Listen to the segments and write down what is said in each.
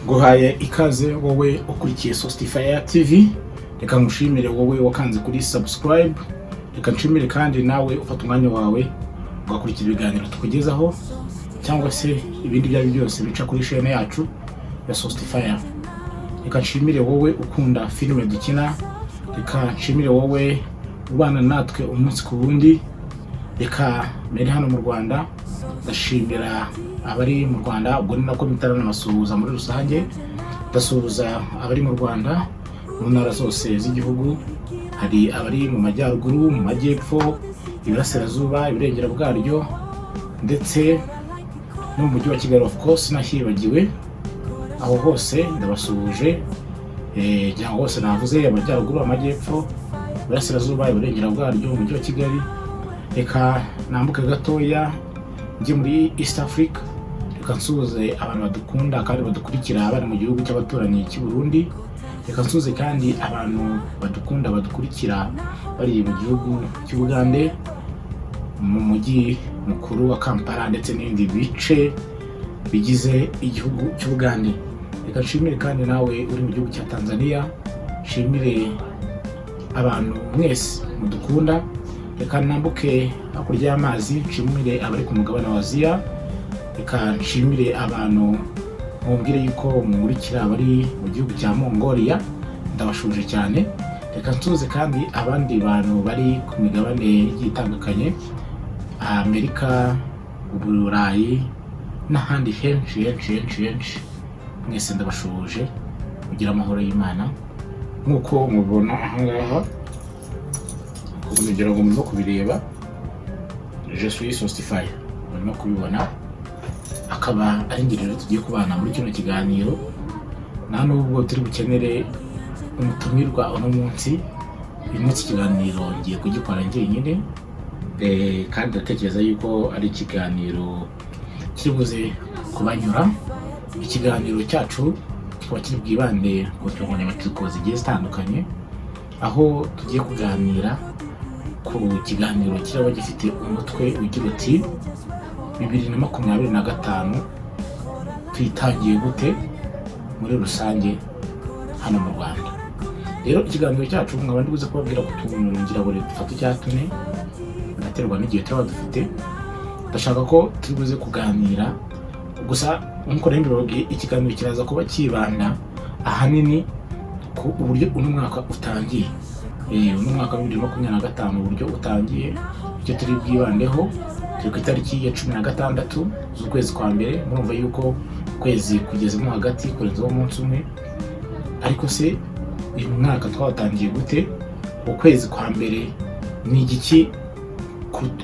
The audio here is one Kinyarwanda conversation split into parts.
guhaye ikaze wowe ukurikiye Sostify TV. Reka ngushimire wowe wakanze kuri subscribe. Reka nshimire kandi nawe ufata umwanya wawe ugakurikira ibiganiro tukugezaho cyangwa se ibindi byari byose bica kuri chaîne yacu ya Sostify. Reka nshimire wowe ukunda filime dukina. Reka nshimire wowe ubana natwe umunsi ku wundi. Reka mbere hano mu Rwanda ndashimira abari mu Rwanda, ubwo ni nako mitarana masuhuza muri rusange. Ndasuhuza abari mu Rwanda mu ntara zose z'igihugu, hari abari mu majyaruguru, mu majyepfo, iburasirazuba, iburengera bwaryo ndetse no mu mujyi wa Kigali of course nahibagiwe. Aho hose ndabasuhuje, cyangwa hose navuze amajyaruguru, amajyepfo, iburasirazuba, iburengera bwaryo, umujyi wa Kigali. Reka nambuke gatoya njye muri East Africa. Reka nsuhuze abantu badukunda kandi badukurikira bari mu gihugu cy'abaturanyi cy'u Burundi. Reka nsuhuze kandi abantu badukunda badukurikira bari mu gihugu cy'Ubugande, mu mujyi mukuru wa Kampala ndetse n'ibindi bice bigize igihugu cy'Ubugande. Reka nshimire kandi nawe uri mu gihugu cya Tanzania, nshimire abantu mwese mudukunda. Reka nambuke hakurya y'amazi nshimire abari ku mugabane wa Aziya. Reka nshimire abantu mumbwire yuko mumurikira abari mu gihugu cya Mongolia, ndabashuje cyane. Reka nsuhuze kandi abandi bantu bari ku migabane itandukanye, Amerika, Uburayi n'ahandi henshi. Mwese ndabashuje, kugira amahoro y'Imana. Nk'uko mubona ahangaha kugira ngo muze kubireba, je suis Sostify, murimo kubibona. Akaba ari ngiriro tugiye kubana muri kino kiganiro, nta nubwo turi bukenere umutumirwa uno munsi. Uyu munsi ikiganiro ngiye kugikora njyenyine, kandi ndatekereza yuko ari ikiganiro kibuze kubanyura. Ikiganiro cyacu kikaba kiri bwibande ku nsanganyamatsiko zigiye zitandukanye, aho tugiye kuganira ku kiganiro kiraba gifite umutwe ugira uti 2025 twitangiye gute muri rusange hano mu Rwanda. Rero ikiganiro cyacu nkaba ndibuze kubabwira ko tungira buri dufata icyatune naterwa n'igihe tuba dufite. Ndashaka ko tubuze kuganira gusa nkuko rembye ikiganiro kiraza kuba kibanda ahanini ku uburyo uno mwaka utangiye. Uno mwaka wa 2025 uburyo utangiye, icyo turi bwibandeho turi ku itariki ya 16 z'ukwezi kwa mbere. Murumva yuko ukwezi kugezemo hagati kurenzaho umunsi umwe. Ariko se uyu mwaka twatangiye gute? Ukwezi kwa mbere ni igiki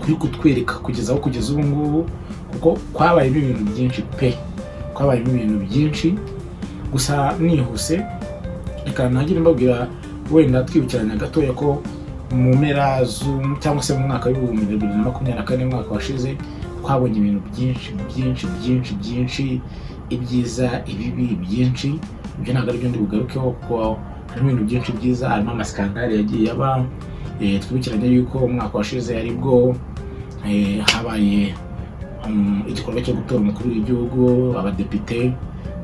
kuri kutwereka kugeza ubu ngubu? Kuko kwabayemo ibintu byinshi kwabayemo ibintu byinshi. Gusa nihuse reka ntagire mbabwira, wenda twibukiranya gatoya ko mu mpera cyangwa se mu mwaka w'ibihumbi 2024 mwaka washize twabonye ibintu byinshi, ibyiza, ibibi byinshi. Ibyo ntabwo ari byo ndi bugarukeho kuko harimo ibintu byinshi byiza, harimo amaskandali yagiye aba. Twibukiranya yuko umwaka washize aribwo habaye igikorwa cyo gutora umukuru w'igihugu, abadepite.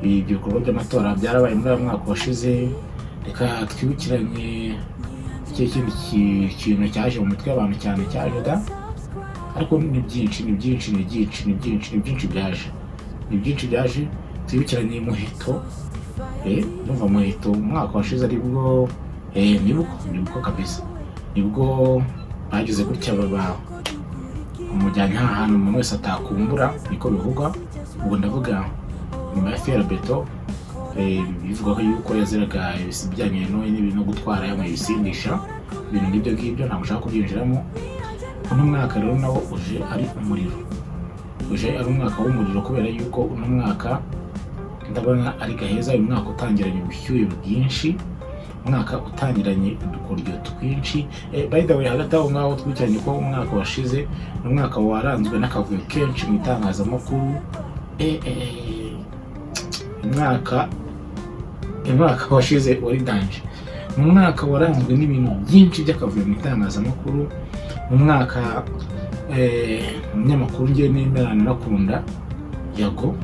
Ibyo bikorwa by'amatora byarabaye muri uyu mwaka washize. Reka twibukiranye ikindi kintu cyaje mu mitwe y'abantu cyane cyaje da, ariko ni byinshi byaje. Twibukiranye Muheto. Numva Muheto umwaka washize aribwo nibwo kabisa, nibwo bagize gutya baba umujyanye ahantu umuntu wese atakumbura, niko bivugwa. Ubwo ndavuga nyuma ya Ferabeto, bivuga ko yuko yaziraga ibijyanye n'ibintu no gutwara yamwe ibisindisha, ibintu ngibyo ntabwo ushaka kubyinjiramo. Uno mwaka rero nawo uje ari umwaka w'umuriro, kubera yuko uno mwaka ndabona ari gaheza. Uyu mwaka utangiranye ubushyuhe bwinshi, umwaka utangiranye udukoryo twinshi. By the way, hagati aho ngaho twikiranye ko umwaka washize n'umwaka waranzwe n'akavuyo kenshi mu itangazamakuru. Umwaka washize wari danje. Mu mwaka waranzwe n'ibintu byinshi by'akavuyo mu itangazamakuru. Mu mwaka umunyamakuru ngiye nemerana nakunda Yago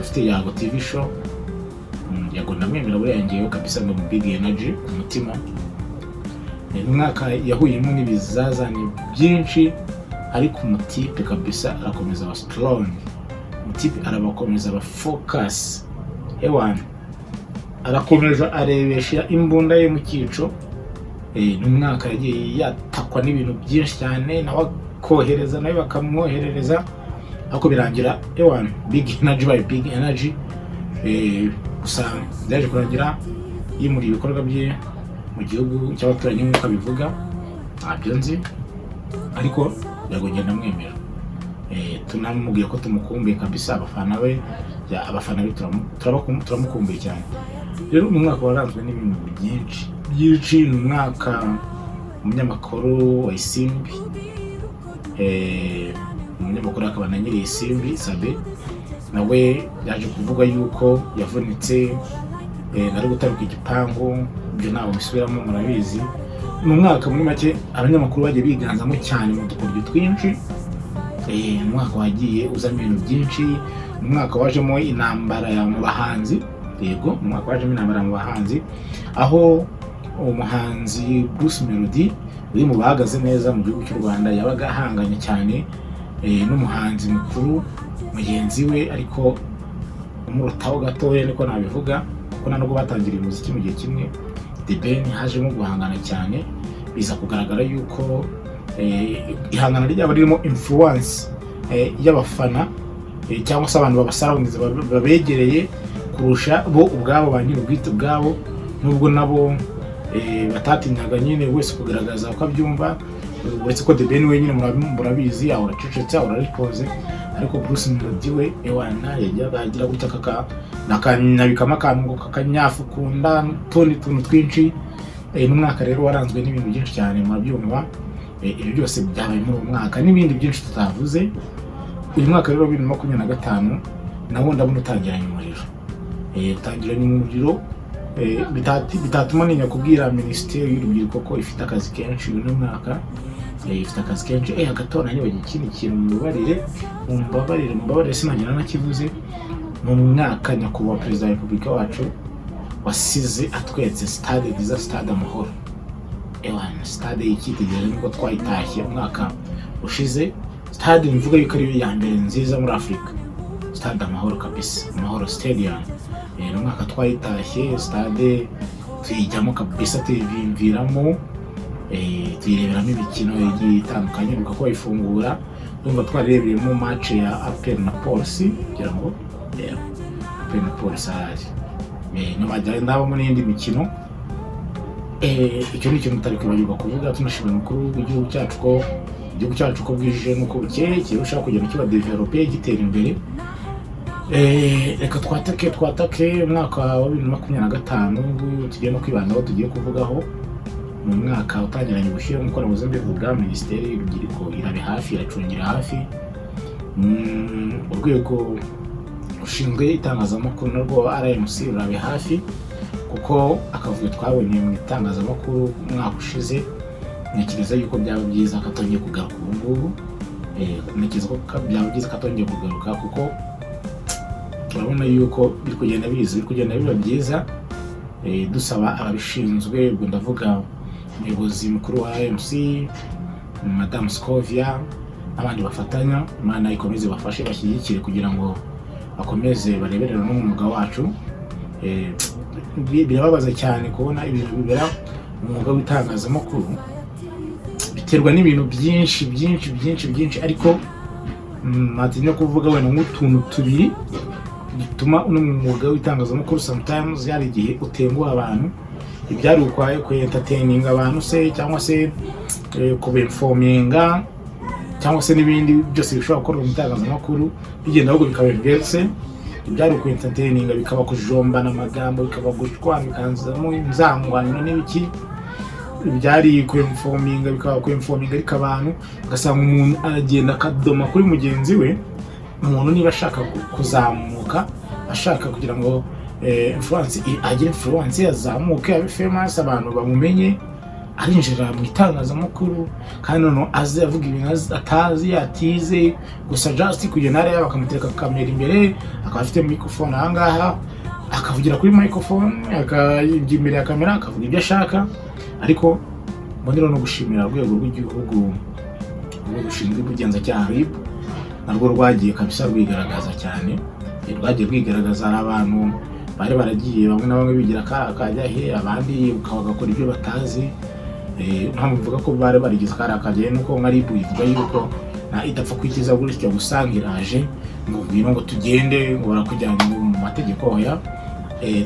ufite Yago TV show. Yago ndamwemera buriya ngewe kabisa ngo Big Energy umutima. Umwaka yahuyemo n'ibizazane byinshi, ariko umutipe kabisa arakomeza aba strong, umutipe arabakomeza aba focus, arakomeza arebesha imbunda ye mu cyico. N'umwaka yagiye yatakwa n'ibintu byinshi cyane, nawe kohereza nawe bakamwoherereza, ariko birangira Big Energy by Big Energy. Gusa byaje kurangira yimuri ibikorwa bye mu gihugu cy'abaturanyi nk'uko bivuga, ntabyo nzi, ariko yagongenda mwemera. Tunamubwiye ko tumukumbuye kabisa, abafana be turamukumbuye cyane. Rero mu mwaka waranzwe n'ibintu byinshi. Ni umwaka umunyamakuru wa Isimbi, umunyamakuru akaba na nyiri Isimbi Sabe, nawe yaje kuvuga yuko yavunitse, ari gutaruka igipangu. Ibyo ntabwo bisubiramo, murabizi. Mu mwaka muri make abanyamakuru bagiye biganzamo cyane mu dukoryo twinshi. Umwaka wagiye uzamo ibintu byinshi. Umwaka wajemo intambara mu bahanzi, umwaka wajemo intambara mu bahanzi, aho umuhanzi Bruce Melody uri mu bahagaze neza mu gihugu cy'u Rwanda yabaga ahanganye cyane n'umuhanzi mukuru mugenzi we, ariko umurutaho gatoya niko nabivuga, kuko nubwo batangiriye umuziki mu gihe kimwe. The Ben hajemo guhangana cyane, biza kugaragara yuko ihangana ryabo ririmo influence y'abafana cyangwa se abantu babasarawundiza babegereye kurusha bo ubwabo, ba nyiri ubwite ubwabo, nubwo nabo batatinyaga nyine wese kugaragaza uko abyumva. Uretse ko The Ben wenyine murabizi ahora acecetse, ahora arikoze, ariko Bruce Melody we yajyaga agira gutya nakanyabikamo akantu kakanyafu kunda n'utundi tuntu twinshi. N'umwaka rero waranzwe n'ibintu byinshi cyane, murabyumva. Ibyo byose byabaye muri uwo mwaka n'ibindi byinshi tutavuze. Uyu mwaka rero 2025 nawo ndabona utangiranye umuriro. Utangiranye umuriro bitatuma ninya kubwira Minisiteri y'Urubyiruko ko ifite akazi kenshi uyu mwaka. Ifite akazi kenshi. Agatora niba ikindi kintu mumbabarire sinagira nakivuze. Mu mwaka nyakubahwa Perezida wa Repubulika wacu wasize atwetse stade nziza, stade Amahoro. Stade y'icyitegererezo niko twayitashye umwaka ushize. Stade mvuga yuko ariyo ya mbere nziza muri Afurika, stade Amahoro kabisa, Amahoro Stadium. Umwaka twayitashye stade tuyijyamo kabisa, tuyivimviramo, tuyireberamo imikino igiye itandukanye. Bivuga ko bayifungura, ndumva twarebereyemo match ya APR na Police, kugira ngo APR na Police ahari. Nyuma ndabamo n'indi mikino. Icyo ni ikintu tutari kwibagirwa kuvuga. Tunashimira umukuru w'igihugu cyacu ko bwije nuko bukeye kirushaho kugenda kiba develope, gitera imbere. Reka twatake umwaka wa 2025 tugiye no kwibandaho, tugiye kuvugaho. Mu mwaka utangiranye gushyira mu koranabuhanga mbivuga, Minisiteri y'Urubyiruko irabe hafi, iracungira hafi. Urwego rushinzwe itangazamakuru narwo RMC rurabe hafi, kuko akavuyo twabonye mu itangazamakuru umwaka ushize. Ntekereza yuko byaba byiza katongeye kugaruka ubu ngubu. Ntekereza ko byaba byiza katongeye kugaruka, kuko turabona yuko biri kugenda biba byiza. Dusaba ababishinzwe, ubwo ndavuga umuyobozi mukuru wa RMC Madame Scovia n'abandi bafatanya, Imana ikomeze bafashe bashyigikire kugira ngo bakomeze bareberera n'umwuga wacu. Birababaza cyane kubona ibintu bibera mu mwuga w'itangazamakuru, biterwa n'ibintu byinshi, ariko matinya kuvuga wenda nk'utuntu tubiri bituma uno mwuga w'itangazamakuru sometimes yari igihe utenguha abantu. Ibyari ukwaye ku entertaining abantu se, cyangwa se kubinforminga, cyangwa se n'ibindi byose bishobora gukorwa mu itangazamakuru bigenda ahubwo bikaba inverse. Ibyari ku entertaining bikaba kujomba n'amagambo, bikaba gushwana, bikanzamo inzangwano n'ibiki. Ibyari ku informing bikaba ku informing, ariko abantu ugasanga umuntu aragenda akadoma kuri mugenzi we. Umuntu niba ashaka kuzamuka, ashaka kugira ngo agire influence yazamuke, abe famous, abantu bamumenye, arinjira mu itangazamakuru kandi noneho azi avuga ibintu atazi yatize gusa just kugenda hariya bakamutereka kamera imbere, akaba afite microphone ahangaha akavugira kuri microphone, akajya imbere ya kamera akavuga ibyo ashaka. Ariko mbonera no gushimira urwego rw'igihugu rushinzwe ubugenzacyaha RIB, narwo rwagiye kabisa rwigaragaza cyane, rwagiye rwigaragaza. Hari abantu bari baragiye bamwe na bamwe bigira akajya he, abandi bakagakora ibyo batazi. Ntabwo mvuga ko bari barigize akajya nuko nka RIB ivuga yuko idapfa kwikiza gutyo gusanga iraje ngo ngwino ngo tugende ngo barakujyana mu mategeko oya.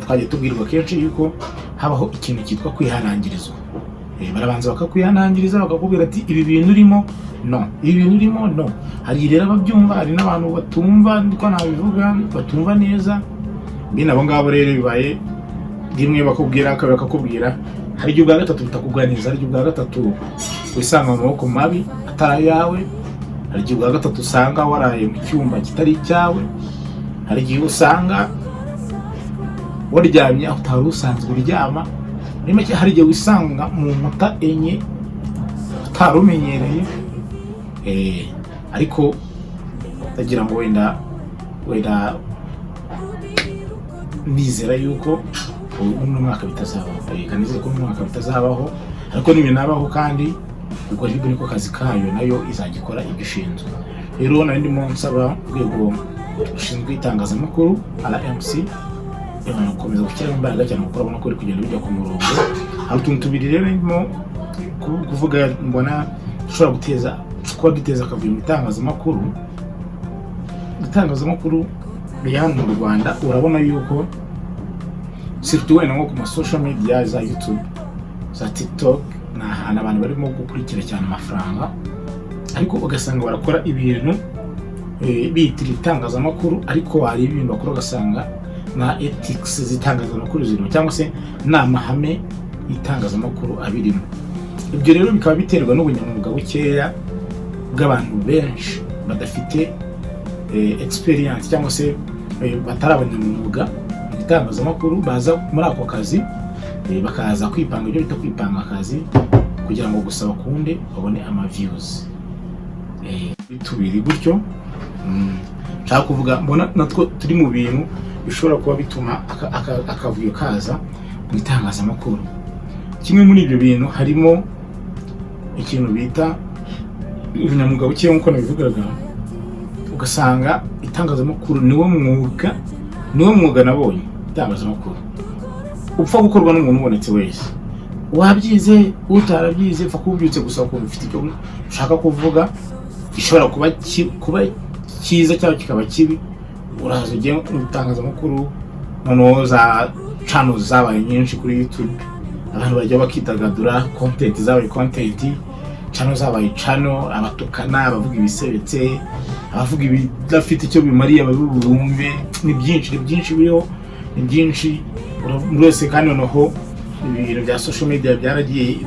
Twagiye tubwirwa kenshi yuko habaho ikintu cyitwa kwihanangirizwa. Barabanza bakakwihanangiriza bakakubwira ati ibi bintu urimo no, ibi bintu urimo no. Hari rero ababyumva, hari n'abantu batumva ndiko nabivuga batumva neza. Bino abo ngabo rero bibaye rimwe bakakubwira, hari igihe ubwa gatatu bitakuganiriza, hari igihe ubwa gatatu wisanga mu maboko mabi atari yawe, hari igihe ubwa gatatu usanga waraye mu cyumba kitari cyawe, hari igihe usanga waryamye aho utari usanzwe uryama. Muri make hari igihe wisanga mu nkuta enye utarumenyereye. Ariko ndagira ngo wenda nizera yuko uno mwaka bitazabaho, kanizera ko uno mwaka bitazabaho, ariko nibinabaho kandi ubwo RIB niko kazi kayo nayo izagikora ibyo ishinzwe. Rero nari ndimo nsaba urwego rushinzwe itangazamakuru RMC gukomeza gushyiramo imbaraga cyane kuko urabona ko uri kugenda bijya ku murongo. Hari utuntu tubiri rero ndimo kuvuga mbona dushobora duteza akavuyo mu itangazamakuru ya hano mu Rwanda. Urabona yuko surtout wenda nko ku ma social media za YouTube, za TikTok, ni ahantu abantu barimo gukurikira cyane amafaranga, ariko ugasanga barakora ibintu bitira itangazamakuru, ariko hari ibintu bakora ugasanga na ethics z'itangazamakuru zirimo cyangwa se n'amahame y'itangazamakuru abirimo. Ibyo rero bikaba biterwa n'ubunyamwuga bukeya bw'abantu benshi badafite experience cyangwa se batari abanyamwuga mu itangazamakuru, baza muri ako kazi bakaza kwipanga ibyo bita kwipanga akazi kugira ngo gusa bakunde babone ama views. Bitubiri gutyo nshaka kuvuga mbona natwo turi mu bintu bishobora kuba bituma akavuyo kaza mu itangazamakuru. Kimwe muri ibyo bintu harimo ikintu bita ubunyamwuga bukeya nk'uko nabivugaga, ugasanga itangazamakuru niwo mwuga nabonye itangazamakuru upfa gukorwa n'umuntu ubonetse wese, wabyize utarabyize, upfa kubyutse gusa ko ufite icyo ushaka kuvuga, gishobora kuba cyiza cyangwa kikaba kibi. Uraza ugiye mu itangazamakuru, noneho za channels zabaye nyinshi kuri YouTube, abantu bajya bakidagadura, content zabaye content, channel zabaye channel, abatukana, abavuga ibisebetse, abavuga ibidafite icyo bimariye ababumve. Ni byinshi biriho, ni byinshi wese. Kandi noneho ibintu bya social media byaragiye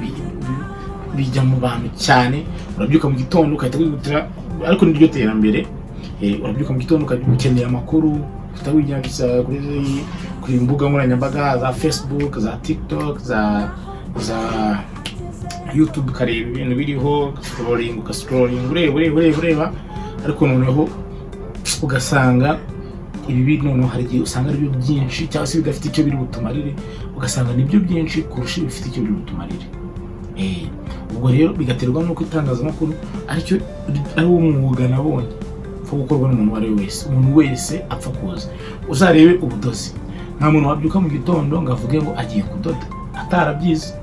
bijya mu bantu cyane. Urabyuka mu gitondo ukahita wihutira, ariko niryo terambere. Urabyuka mu gitondo ukeneye amakuru, utawijyagisa kuri imbuga nkoranyambaga za Facebook, za TikTok, za YouTube, ukareba ibintu biriho, ugascrolling ureba. Ariko noneho ugasanga ibi bintu noneho hari igihe usanga ari byo byinshi cyangwa se bidafite icyo biri butumarire, ugasanga nibyo byinshi kurusha ibifite icyo biri butumarire. Ubwo rero bigaterwa n'uko itangazamakuru ari wo mwuga nabonye upfa gukorwa n'umuntu uwo ari we wese. Umuntu wese apfa kuza. Uzarebe ubudozi, nta muntu wabyuka mu gitondo ngo avuge ngo agiye kudoda atarabyize.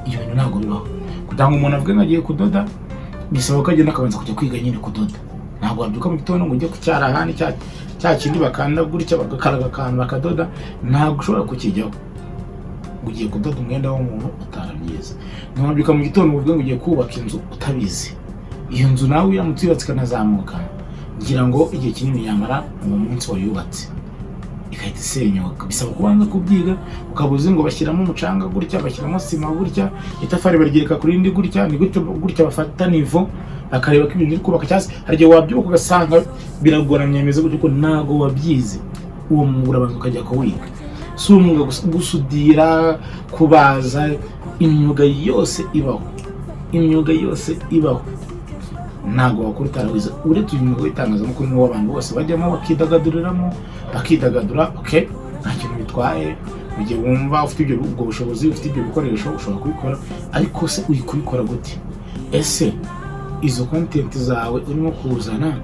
Iyo bintu ntabwo bibaho. Kugira ngo umuntu avuge ngo agiye kudoda bisaba ko agenda akabanza kujya kwiga nyine kudoda. Ntabwo wabyuka mu gitondo ngo ujye ku cyarahani cya kindi bakanda gutya bagakaraga akantu bakadoda, ntabwo ushobora kukijyaho. Ugiye kudoda umwenda w'umuntu utarabyize. Ntiwabyuka mu gitondo uvuge ngo ugiye kubaka inzu utabizi. Iyo nzu nawe iramutse yubatse ikanazamuka, ngira ngo igihe kinini yamara mu munsi wayubatse ikahita isenyuka. Bisaba kubanza kubyiga, ukabuze ngo bashyiramo umucanga gutya, bashyiramo sima gutya, itafari barigereka kuri indi gutya, ni gutya bafata nivo bakareba ko ibintu biri kubaka. Cyase hari igihe wabyuka ugasanga biragoranye, meze gutyo ko ntago wabyize. Uwo mwuga urabanza ukajya kuwiga. si umwuga gusa, gusudira, kubaza, imyuga yose ibaho ntabwo wakora utarawize. Uretse uyu mwuga w'itangazamakuru niwo abantu bose bajyamo bakidagadura, okay, nta kintu bitwaye. Mu gihe wumva ufite ubwo bushobozi, ufite ibyo bikoresho, ushobora kubikora. Ariko se uri kubikora gute? Ese izo content zawe urimo kuzana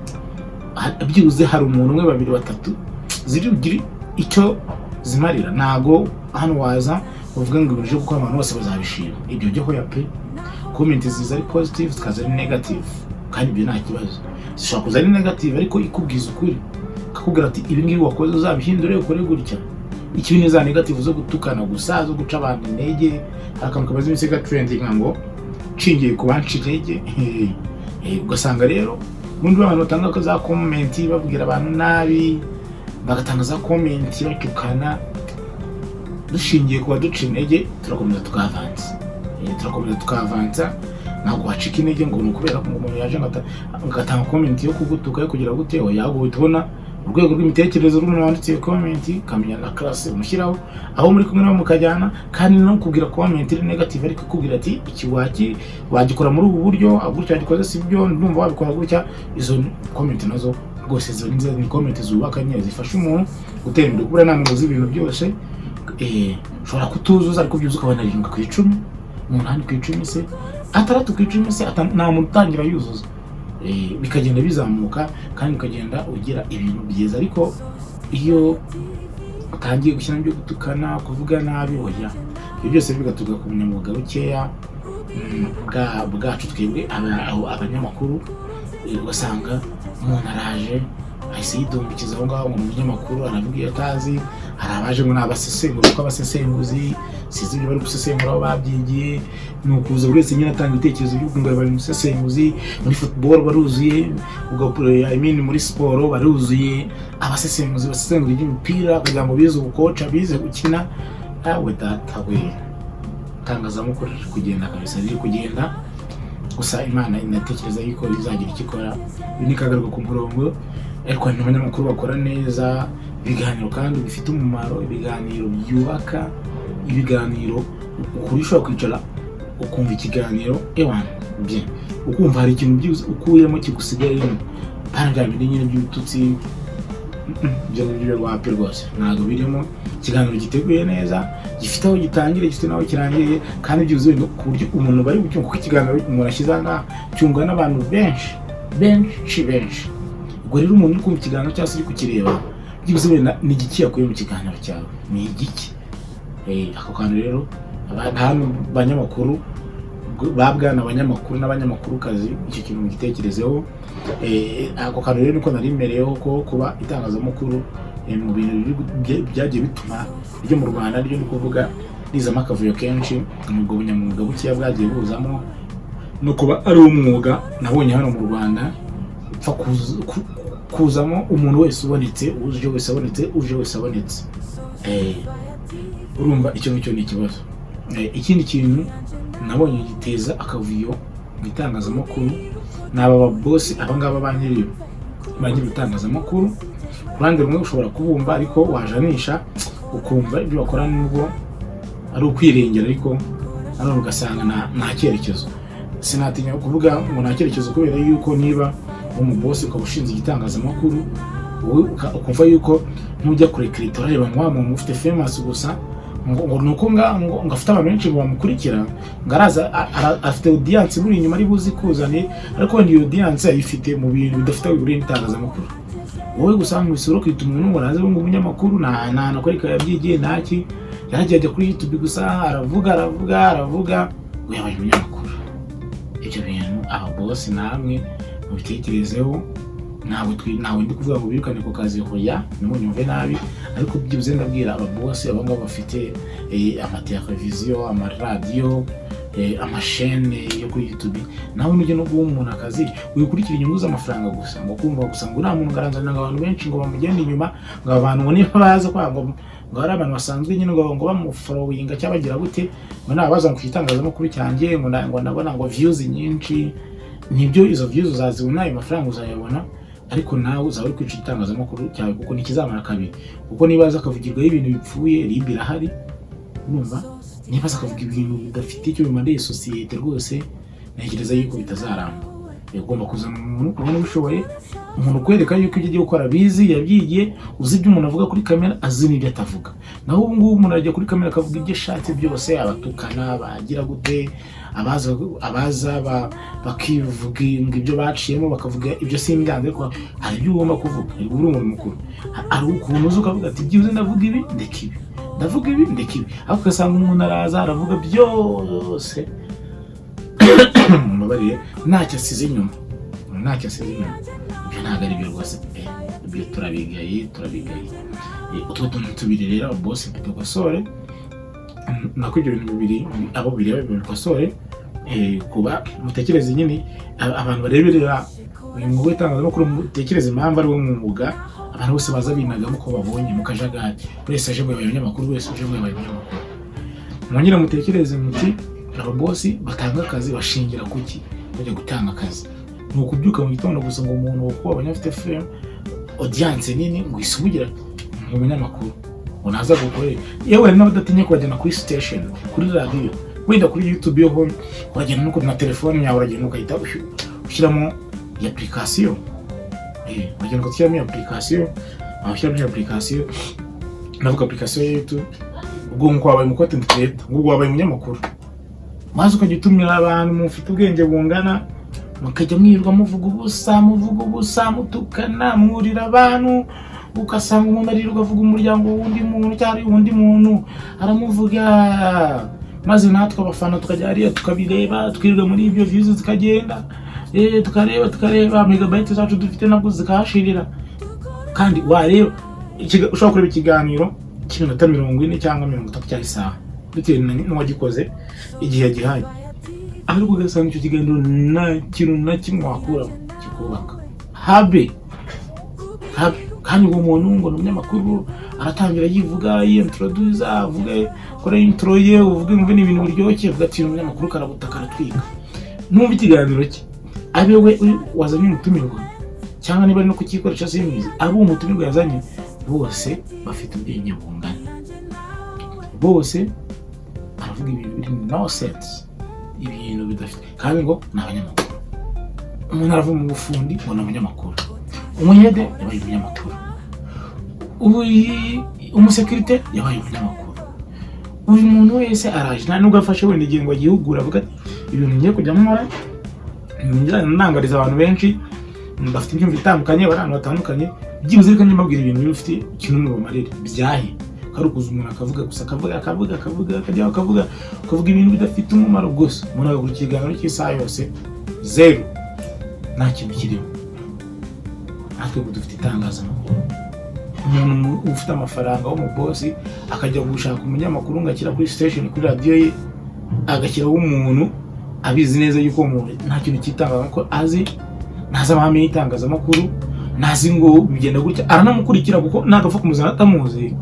byibuze hari umuntu umwe, babiri, batatu ziri icyo zimarira? Ntago hano waza uvuga ngo ibintu byo gukora abantu bose bazabishima. Ibyo byo hoya pe, comment ziza ari positive, zikaza ari negative, kandi ibyo nta kibazo. Zishobora kuza ari negative ariko ikubwiza ukuri, akakubwira ati ibi ngibi wakoze uzabihindure ukore gutya. Ikibi ni za negative zo gutukana gusa, zo guca abantu intege. Akantu kabaza imisiga trending ngo nshingiye ku banci intege. Ugasanga rero ubundi abantu batanga ko za comment babwira abantu nabi, bagatanga za comment batukana. Dushingiye ku baduca intege, turakomeza tukavansa. Ntabwo wacika intege ngo ni ukubera ko umuntu yaje agatanga comment yo kugutuka yo kugira gute. Yago ubona urwego rw'imitekerereze rw'umuntu wanditse iyo comment, kamenya na class umushyiraho aho muri kumwe nabo mukajyana. Kandi no kubwira comment iri negative ariko kubwira ati iki wagikora muri ubu buryo, gutya gikoze si byo, ndumva wabikora gutya. Izo comment nazo rwose ni comment zubaka nyine, zifasha umuntu gutera imbere. Kubura namwe muzi ibintu byose, ushobora kutuzuza ariko byuzuka ukabona 7 ku 10, 8 ku 10 se, 6 ku 10 se, nta muntu utangira yuzuza. Bikagenda bizamuka kandi ukagenda ugira ibintu byiza. Ariko iyo utangiye gushyira byo gutukana, kuvuga nabi, oya, ibyo byose bigatuga ku bunyamwuga bukeya bwacu twebwe abanyamakuru. Ugasanga umuntu araje ahise yidumbikiza aho ngaho mu munyamakuru, aravuga iyo atazi. Hari abaje ngo n'abasesengura, uko abasesenguzi sizi ibyo bari gusesengura aho babyigiye. Ni ukuza buri wese nyine atanga ibitekerezo by'ukuntu bari musesenguzi. Muri football baruzuye, muri siporo baruzuye abasesenguzi basesengura iby'umupira kugira ngo bize ubukoca, bize gukina. Awe data we, tangazamakuru kugenda kabisa, riri kugenda. Gusa Imana inatekereza yuko bizagira ikikora, binikagaruka ku murongo. Ariko n'abanyamakuru bakora neza ibiganiro kandi bifite umumaro, ibiganiro byubaka, ibiganiro ukuri. Ushobora kwicara ukumva ikiganiro bye, ukumva hari ikintu byuze ukuyemo kigusigayemo. Bya bindi nyine by'ubututsi byo rwape rwose ntabwo birimo. Ikiganiro giteguye neza, gifite aho gitangire, gifite n'aho kirangiriye, kandi byuzuye ku buryo umuntu bari bucyumva. Kuko ikiganiro umuntu ashyize ngaha cyumvwa n'abantu benshi. Ubwo rero umuntu uri kumva ikiganiro cyangwa se uri kukireba, byibuze wenda ni igiki yakuye mu kiganiro cyawe, ni igiki. Ako kantu rero abantu banyamakuru babwana abanyamakuru n'abanyamakurukazi, icyo kintu mugitekerezeho. Ako kantu rero niko narimereyeho ko kuba itangazamakuru mu bintu byagiye bituma ryo mu Rwanda, ryo ni kuvuga nizamo akavuyo kenshi. Ubwo bunyamwuga bukeya bwagiye buzamo no kuba ari umwuga nabonye hano mu Rwanda upfa kuzamo umuntu wese ubonetse, uje wese abonetse. Urumva icyo ngicyo ni ikibazo. Ikindi kintu nabonye giteza akavuyo mu itangazamakuru ni aba boss, abangaba banyiri itangazamakuru. Kurande rumwe ushobora kubumva ariko wajanisha ukumva ibyo bakora nubwo ari ukwirengera, ariko hano ugasanga nta cyerekezo. Sinatinya kuvuga ngo nta cyerekezo kubera yuko niba umubosi ukaba ushinze igitangazamakuru, ukumva yuko ntujya kurekrita urareba ngo wa muntu ufite famous gusa ngo nuko ngo afite abantu benshi bamukurikira, ngaraza afite audience buri inyuma ari buzi kuzane, ariko iyo audience ayifite mu bintu bidafite buri itangazamakuru. Wowe gusanga isuro kwita umuntu ngo naze ngo umunyamakuru na kwereka yabyigiye ntaki, yarajya kuri YouTube gusa aravuga we yabaye umunyamakuru. Ibyo bintu aba boss namwe mubitekerezeho. Ntawe ndi kuvuga ngo birukane ku kazi hoya, nimunyumve nabi, ariko byibuze ndabwira aba boss abangaba bafite amateleviziyo, amaradiyo, amashene yo kuri YouTube. Nawe nujye no guha umuntu akazi wikurikira inyungu z'amafaranga gusa, ngo kumva gusa ngo nta muntu garanzana abantu benshi ngo bamugende inyuma, ngo abantu ngo niba baza ngo ari abantu basanzwe nyine ngo bamufollowinga cyangwa bagira gute, ngo nabaza ngo itangazamakuru cyanjye ngo nabona ngo views nyinshi. Nibyo izo views uzazibona, ayo mafaranga uzayabona, ariko nawe uzaba uri kwica itangazamakuru cyawe kuko ntikizamara kabiri, kuko niba aza akavugirwaho ibintu bipfuye RIB irahari, urumva, niba aza akavuga ibintu bidafite icyo bimariye sosiyete rwose ntekereza yuko bitazaramba. Ugomba kuzana umuntu ubona ubishoboye, umuntu kwereka yuko ibyo agiye gukora bizi, yabyigiye, uzi ibyo umuntu avuga kuri kamera, azi n'ibyo atavuga. Naho ubu ngubu umuntu ajya kuri kamera akavuga ibyo ashatse byose, abatukana, bagira gute, abaza bakivuga ibyo baciyemo, bakavuga ibyo simbyanze, ariko hari ibyo ugomba kuvuga. Uri umuntu mukuru, ari ukuntu uzi ukavuga ati byibuze ndavuga ibi ndeka ibi, ndavuga ibi ndeka ibi, ariko ugasanga umuntu araza aravuga byose mubariye ntacyo asize inyuma, ntacyo asize inyuma. Ibyo ntabwo ari byo rwose pe, ibyo turabigaye. Utwo tuntu tubiri rero boss dukosore, nako ibyo bintu bibiri abo bireba bikosore, kuba mutekereze nyine abantu bareberera uyu mwuga w'itangazamakuru, mutekereze impamvu ari wo mwuga abantu bose baza binagamo ko babonye mu kajagari, wese aje guhaye abanyamakuru, wese aje guhaye abanyamakuru. Mwongera mutekereze muti aba boss batanga akazi bashingira kuki bajya gutanga akazi? Ni ukubyuka mu gitondo gusa ngo umuntu wo abanyafite film audience nini ngo isubugira mu binyamakuru unaza gukorera, yewe n'abadatinya kujyana kuri station, kuri radio, wenda kuri YouTube yo home, wajyana no kuri na telefone yawe, uragenda ukahita ushyiramo application, wajyana ukashyiramo application, ushyiramo application, navuga application ya YouTube, ubwo ngo wabaye mu content creator, ngo wabaye umunyamakuru, maze ukajya utumira abantu mufite ubwenge bungana, mukajya mwirwa muvuga ubusa, mutukana, mwurira abantu, ukasanga umuntu aririrwa avuga umuryango w'undi muntu cyangwa undi muntu aramuvuga, maze natwe abafana tukajya hariya tukabireba, twirirwa muri ibyo views zikagenda, tukareba megabyte zacu dufite nabwo zikahashirira. Kandi wareba ushobora kureba ikiganiro cy'iminota 40 cyangwa 30 cyangwa isaha, bitewe n'uwagikoze igihe yagihaye, ariko ugasanga icyo kiganiro nta kintu na kimwe wakuramo kikubaka habe. Kandi uwo muntu ngo ni umunyamakuru aratangira yivuga, yintroduce, avuge kora intro ye, uvuge ngo ni ibintu biryoshye, uvuga ati umunyamakuru karabuta karatwika. Numva ikiganiro cye abe we wazanye umutumirwa, cyangwa niba ari no kukikoresha simizi, abo umutumirwa yazanye bose bafite ubwenge bungana, bose aravuga ibintu biri no sense, ibintu bidafite, kandi ngo ni abanyamakuru. Umuntu aravuga mu bufundi ngo ni umunyamakuru, umuyede yabaye umunyamakuru, umusekirite yabaye umunyamakuru. Uyu muntu wese araje, nta nubwo afashe wenda igihe ngo agihugura, avuga ibintu ngiye kujya nkora njyana nangariza abantu benshi bafite ibyumva bitandukanye, abantu batandukanye, byibuze reka mbabwira ibintu bifite ikintu n'ubumarire byahe. Hari ukuza umuntu akavuga gusa, akavuga ibintu bidafite umumaro gusa, umuntu agakora ikiganiro cy'isaha yose zero, nta kintu kirimo. Natwe dufite itangazamakuru, umuntu ufite amafaranga w'umubosi akajya gushaka umunyamakuru ngo akira kuri station, kuri radio ye, agashyiraho umuntu abizi neza yuko umuntu nta kintu cy'itangazamakuru azi, ntazi amahame y'itangazamakuru, ntazi ngo bigenda gutya, aranamukurikira kuko ntagapfa kumuzana atamuzi.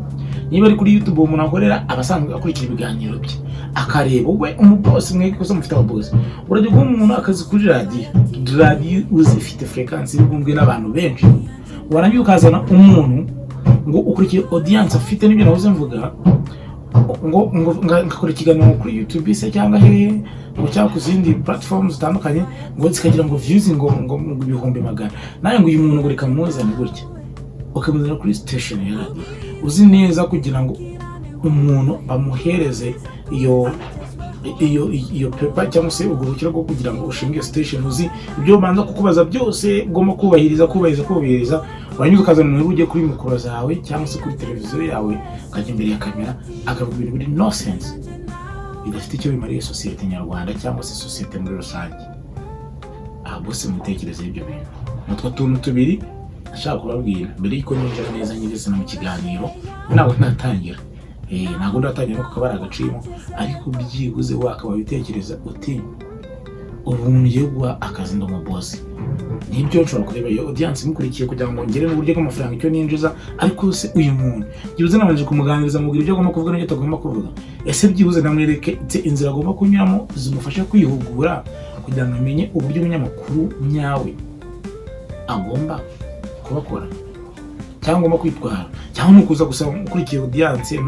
Niba ari kuri YouTube umuntu akorera abasanzwe akurikira ibiganiro bye, akareba we umubosi mweke ko mufite ababosi, urajya guha umuntu akazi kuri radio uzifite frequency ibumvwe n'abantu benshi, warangiye ukazana umuntu ngo ukurikiye audience afite n'ibyo navuze mvuga, ngo ngakora ikiganiro kuri YouTube se cyangwa hehe, ngo cyangwa ku zindi platforms zitandukanye, ngo zikagira ngo views ngo ibihumbi magana. Naye ngo uyu muntu ngo reka muzane gutya, ukamuzana kuri station ya radio, uzi neza kugira ngo umuntu bamuhereze iyo paper cyangwa se ugurukira rwo kugira ngo ushinge station, uzi ibyo banza kukubaza byose, ugomba kubahiriza, wanyuze ukazana umuntu ujye kuri mikoro zawe cyangwa se kuri televiziyo yawe, akajya imbere ya kamera akavuga ibintu biri no sense, bidafite icyo bimariye sosiyete nyarwanda cyangwa se sosiyete muri rusange. Aha bose mutekereze ibyo bintu. Natwe tuntu tubiri ashaka kubabwira mbere y'uko ninjira neza nyirese mu kiganiro, nawe ntatangira ntabwo ndatangira no kukabara agaciro, ariko byibuze wakaba bitekereza uti ubu ngiye guha akazi ndo mubosi. Nibyo nshobora kureba iyo audience mukurikiye kugira ngo ngere n'uburyo bw'amafaranga icyo ninjiza, ariko se uyu muntu byibuze nabanje kumuganiriza mubwira ibyo agomba kuvuga n'ibyo atagomba kuvuga, ese byibuze namwereke inzira agomba kunyuramo zimufasha kwihugura kugira ngo amenye uburyo umunyamakuru nyawe agomba kubakora cyangwa ugomba kwitwara, cyangwa nukuza gusa ukurikira audience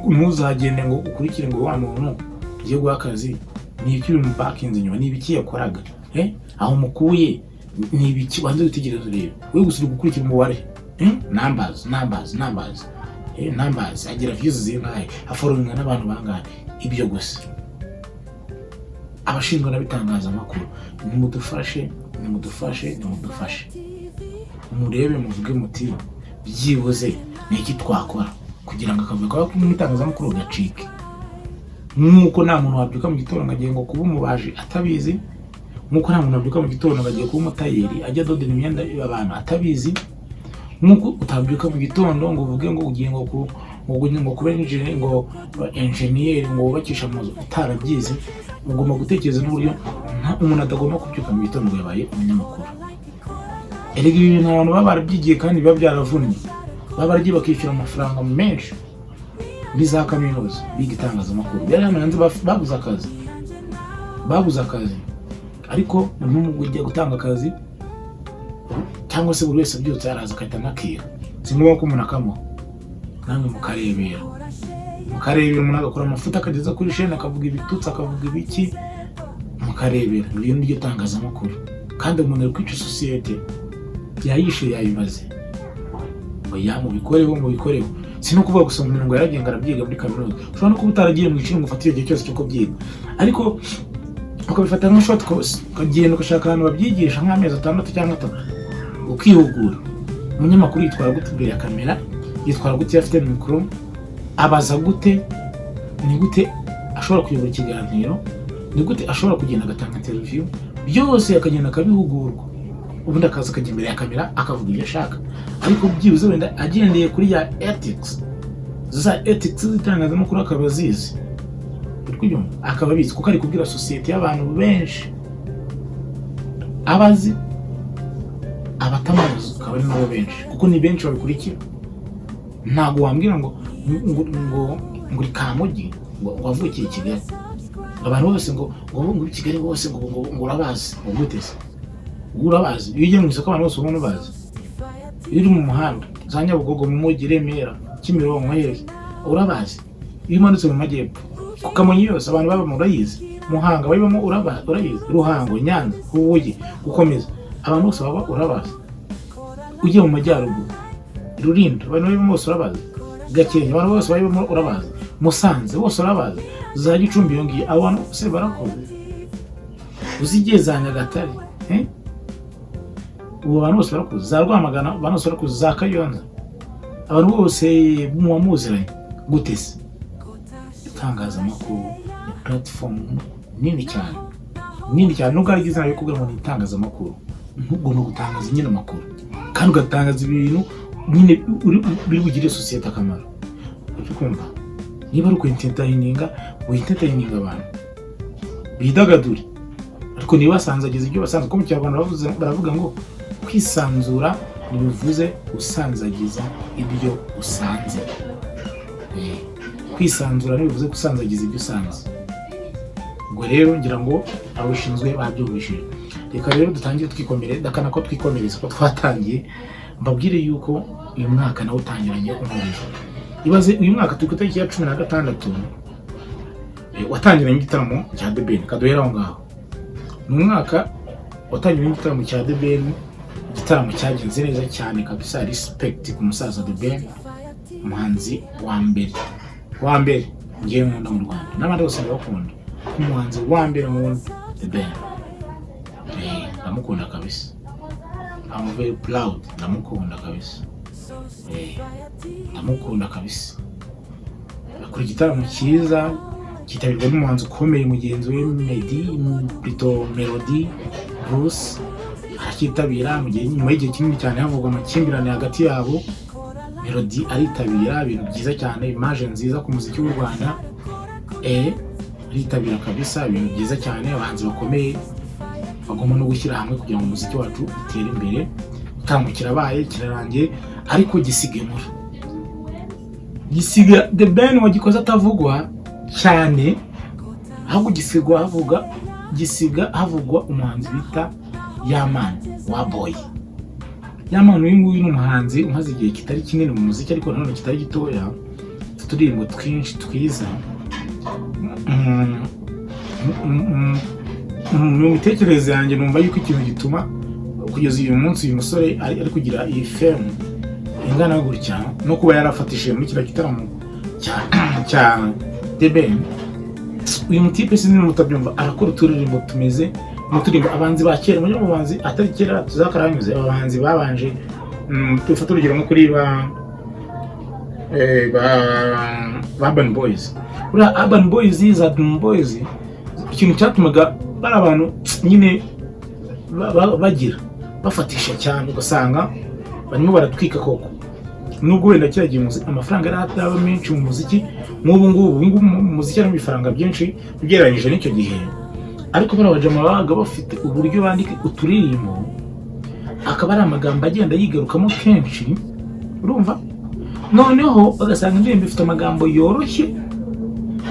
ntuzagende ngo ukurikire ngo wa muntu ugiye guha akazi ni iki mu parking inyuma, ni ibiki yakoraga aho mukuye, ni ibiki wanze gutegereza urebe, we gusa gukurikira umubare numbers agira views zingahe, afollowinga n'abantu bangahe, ibyo gusa. Abashinzwe n'abitangazamakuru nimudufashe murebe muvuge muti byibuze n'iki twakora kugira ngo akavuga ko itangazamakuru gacike. Nkuko nta muntu wabyuka mu gitondo ngagiye ngo kuba umubaji atabizi, nkuko nta muntu wabyuka mu gitondo ngagiye kuba umutayeri ajya dodera imyenda y'abantu atabizi, nkuko utabyuka mu gitondo ngo uvuge ngo ugiye ngo kuba engineer ngo wubakisha amazu utarabyize. Ugomba gutekereza n'uburyo umuntu atagomba kubyuka mu gitondo ngo yabaye umunyamakuru. Erega ibi bintu abantu baba barabyigiye kandi biba byaravunnye, baba baragiye bakishyura amafaranga menshi muri za kaminuza biga itangazamakuru. Yari hanze babuze akazi, ariko n'umugwi ugiye gutanga akazi cyangwa se buri wese abyutse yaraza akahita nakira. Si ngombwa ko umuntu akamo, namwe mukarebera umuntu agakora amafuta akageza kuri shene akavuga ibitutsi akavuga ibiki, mukarebera. Iyo niryo tangazamakuru. Kandi umuntu ari kwica sosiyete yayishe yayimaze, oya mubikoreho. Si no kuvuga gusa umuntu ngo yaragiye arabyiga muri kaminuza, ushobora no kuba utaragiye mu icumi ngo ufate igihe cyose cyo kubyiga, ariko ukabifata nka short course, ukagenda ugashaka ahantu babyigisha nk'amezi 6 cyangwa 3 ukihugura. Umunyamakuru yitwara gute imbere ya kamera, yitwara gute afite mikoro, abaza gute, ni gute ashobora kuyobora ikiganiro, ni gute ashobora kugenda agatanga interview, byose akagenda akabihugurwa, ubundi akaza akajya imbere ya kamera akavuga ibyo ashaka. Ariko byibuze wenda agendeye kuri ya ethics z'itangazamakuru akaba azizi, akaba abizi kuko ari kubwira sosiyete y'abantu benshi, abazi abatamazi akaba ari nabo benshi, kuko ni benshi babikurikira. Ntabwo wambwira ngo uri Kamugi ngo wavukiye i Kigali, abantu bose ngo uri Kigali bose ngo urabazi, gute se urabazi? Iyo ugiye mu isoko abantu bose ubona ubazi, iyo uri mu muhanda za Nyabugogo, mu mujyi, Remera, Kimironko, Hehe, urabazi. Iyo umanutse mu majyepfo ku Kamonyi yose abantu baba murayizi, Muhanga babamo urayizi, Ruhango, Nyanza, Huye, gukomeza abantu bose baba urabazi. Ugiye mu majyaruguru, Rulindo abantu babamo bose urabazi, Gakenke abantu bose babamo urabazi, Musanze bose urabazi, za Gicumbi yongiye abantu bose barakoze, uzigeza Nyagatare ubu abantu bose barakuze, za Rwamagana abantu bose barakuze, za Kayonza abantu bose muwamuziranye. Gute se? Itangazamakuru ni platform nini cyane nubwo ari izina yo kugira ngo ni itangazamakuru. Ntugomba gutangaza nyine amakuru kandi ugatangaza ibintu nyine biri bugire sosiyete akamaro. Ukumva niba ari entertaininga abantu bidagadure, ariko niba basanzagiza ibyo basanzwe. Ko mu Kinyarwanda baravuga ngo kwisanzura nibivuze usanzagiza ibyo usanze. Kwisanzura nibivuze gusanzagiza ibyo usanze. Ubwo rero ngira ngo abashinzwe babyumvishije. Reka rero dutangire twikomereza ko twikomereza ko twatangiye. Mbabwire yuko uyu mwaka nawo utangiranye umuriro. Ibaze uyu mwaka turi ku itariki ya 16 watangiranye igitaramo cya The Ben. Kaduhera aho ngaho. Ni umwaka watangiranye igitaramo cya The Ben, igitaramo cyagenze neza cyane kabisa. Respect ku musaza The Ben, umuhanzi wa mbere ngiye nkunda mu Rwanda, n'abandi bose bakunda. Umuhanzi wa mbere mu The Ben, ndamukunda kabisa. I'm very proud, ndamukunda kabisa. Ndamukunda kabisa. Akora igitaramo cyiza kitabirwa n'umuhanzi ukomeye mugenzi we Melody Bruce. Akitabira mu gihe nyuma y'igihe kinini cyane havugwa amakimbirane hagati yabo, Melody aritabira ibintu byiza cyane, image nziza ku muziki w'u Rwanda. Aritabira kabisa ibintu byiza cyane. Abahanzi bakomeye bagomba no gushyira hamwe kugira ngo umuziki wacu utere imbere. Igitaramo kirabaye kirarangiye, ariko gisiga The Ben wagikoze atavugwa cyane, ahubwo gisiga havugwa umuhanzi bita Yaman wa Boy. Yamano uyu nguyu n'umuhanzi umaze igihe kitari kinini mu muziki ariko nanone kitari gitoya, turirimbo twinshi twiza. Mu mitekerereze yanjye numva yuko ikintu gituma kugeza uyu munsi uyu musore ari kugira iyi fame ingana gutya no kuba yarafatishije muri kiriya gitaramo cya The Ben. Uyu mutipe sinzi mutabyumva, arakora uturirimbo tumeze n'uturirimbo abanzi ba kera, muri abanzi atari kera tuzakaranyuze, abahanzi babanje tufata urugero nko kuri ba Urban Boys. Urban Boys ikintu cyatumaga bari abantu nyine bagira bafatisha cyane, ugasanga barimo baratwika koko. Nubwo wenda kiragiye amafaranga yari ataba menshi mu muziki, ngubu mu muziki ari ibifaranga byinshi ugereranyije n'icyo gihe, ariko barabajama babaga bafite uburyo bandika uturirimbo, akaba ari amagambo agenda yigarukamo kenshi, urumva. Noneho bagasanga indirimbo ifite amagambo yoroshye,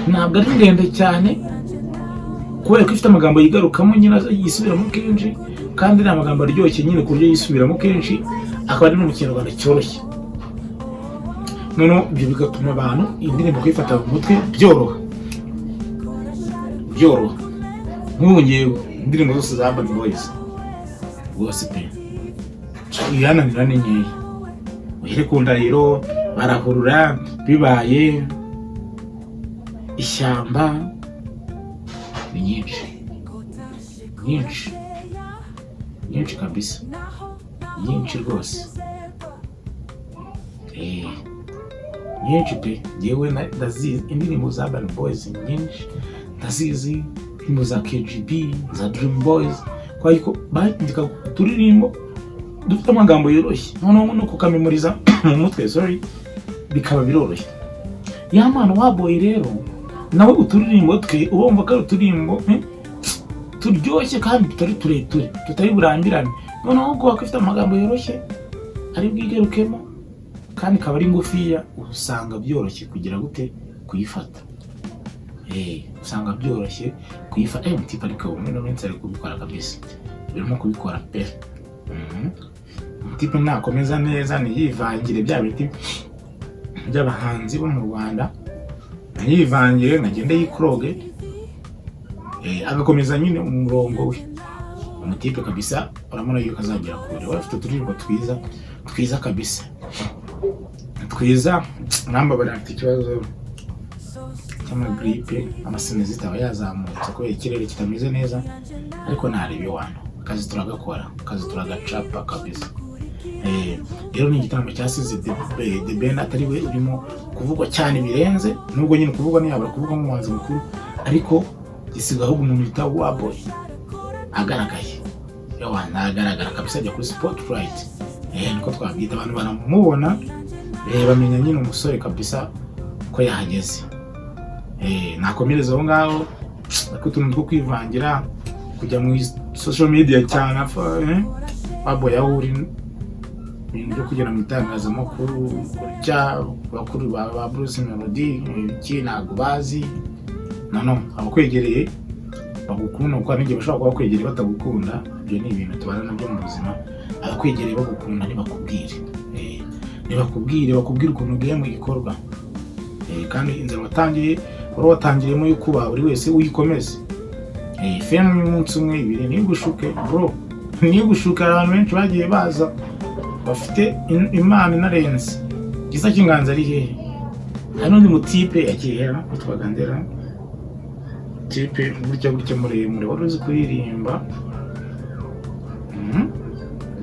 ntabwo ari ndende cyane, kubera ko ifite amagambo yigarukamo nyine yisubiramo kenshi, kandi ni amagambo aryoshye nyine ku buryo yisubiramo kenshi, akaba ari no mu Kinyarwanda cyoroshye. Noneho ibyo bigatuma abantu indirimbo kuyifata mu mutwe byoroha. Nk'ubu ngewe indirimbo zose za Urban Boys rwose pe yananira ni nkeya. Uhere ku Ndahiro, Barahurura, Bibaye, Ishyamba, ni nyinshi kabisa, nyinshi rwose, nyinshi pe. Yewe ndazizi indirimbo za Urban Boys nyinshi, ndazizi indirimbo za KGB, za Dream Boys, kwa yuko bandika uturirimbo dufite amagambo yoroshye, noneho no kukamemoriza mu mutwe bikaba biroroshye. Yamano wa boy rero nawe uturirimbo twe ubumva ko uturirimbo turyoshye kandi tutari tureture, tutari burambirane, noneho ko afite amagambo yoroshye ari bwigerukemo kandi kaba ari ngufiya, usanga byoroshye kugira gute kuyifata. Usanga byoroshye kuyifata. Mutipa ariko umwe no mensi ari kubikora kabisa, birimo kubikora pe. Mutipa nakomeza neza niyivangire bya biti by'abahanzi bo mu Rwanda, niyivangire ngagende yikroge, agakomeza nyine umurongo we. Mutipa kabisa uramuna yuko azagera kure, bafite uturirimbo twiza kabisa, twiza. Namba barafite ikibazo cy'amagripe, amasinzi zitaba yazamutse kubera ikirere kitameze neza, ariko ntarebe wana akazi turagakora, akazi turagacapa kabisa. Rero ni igitaramo cyasize The Ben atari we urimo kuvugwa cyane birenze, nubwo nyine kuvugwa ntiyabura kuvugwa nk'umuhanzi mukuru, ariko gisigaho umuntu bita wa boy agaragaye. Wana agaragara kabisa, ajya kuri spotlight, niko twabwita. Abantu baramubona, bamenya nyine umusore kabisa ko yahageze. Nakomereza aho ngaho, ariko utuntu two kwivangira kujya mu social media cyane, abo yahuri ibintu byo kugera mu itangazamakuru bakuru ba Bruce Melody ntabwo bazi. Abakwegereye bagukunda, kuko n'igihe bashobora kuba bakwegereye batagukunda, ibyo ni ibintu tubana nabyo mu buzima. Abakwegereye bagukunda ntibakubwire ukuntu ugiye mu gikorwa, kandi inzira watangiriyemo yo kuba buri wese uyikomeze. Fame y'umunsi umwe ibiri nigushuke bro, nigushuka. Abantu benshi bagiye baza bafite imana inarenze, gisa cy'inganza ari hehe. Hari n'undi mutipe yagiye witwaga Ndera, tipe burya muremure wari uzi kuririmba,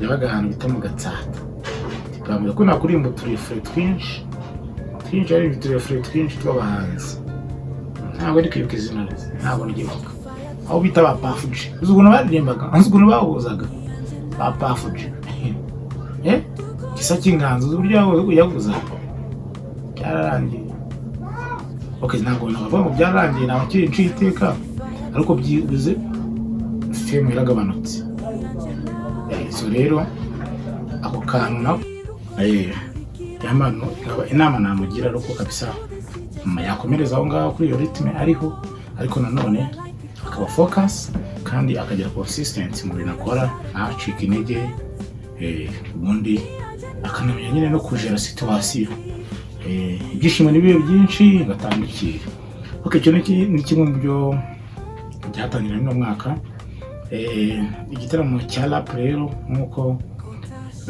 yabaga ahantu bita mu Gatsata. Bambwira ko nakuririmba uturefure twinshi ari uturefure twinshi tw'abahanzi, ntabwo ari kwibuka izina rye, ntabwo ngibuka. Aho bita ba Pafuji, uzi ukuntu baririmbaga, uzi ukuntu bahuzaga ba Pafuji. Gisa cy'inganzo uburyo yaguzaga byararangiye. Ntabwo navuga ngo byararangiye, ntabwo kiri nciye iteka, ariko byibuze fame yaragabanutse. So rero ako kantu nako Yamano inama namugira ariko kabisa yakomereza aho ngaho kuri iyo ritme ariko nanone akaba focus kandi akagira consistency mu bintu akora, ntacike intege. ubundi akanamenya nyine no kujera situation. Ibyishimo ni bibe byinshi gatandukira. Icyo ni kimwe mu byo byatangira no mwaka. Igitaramo cya rap rero nkuko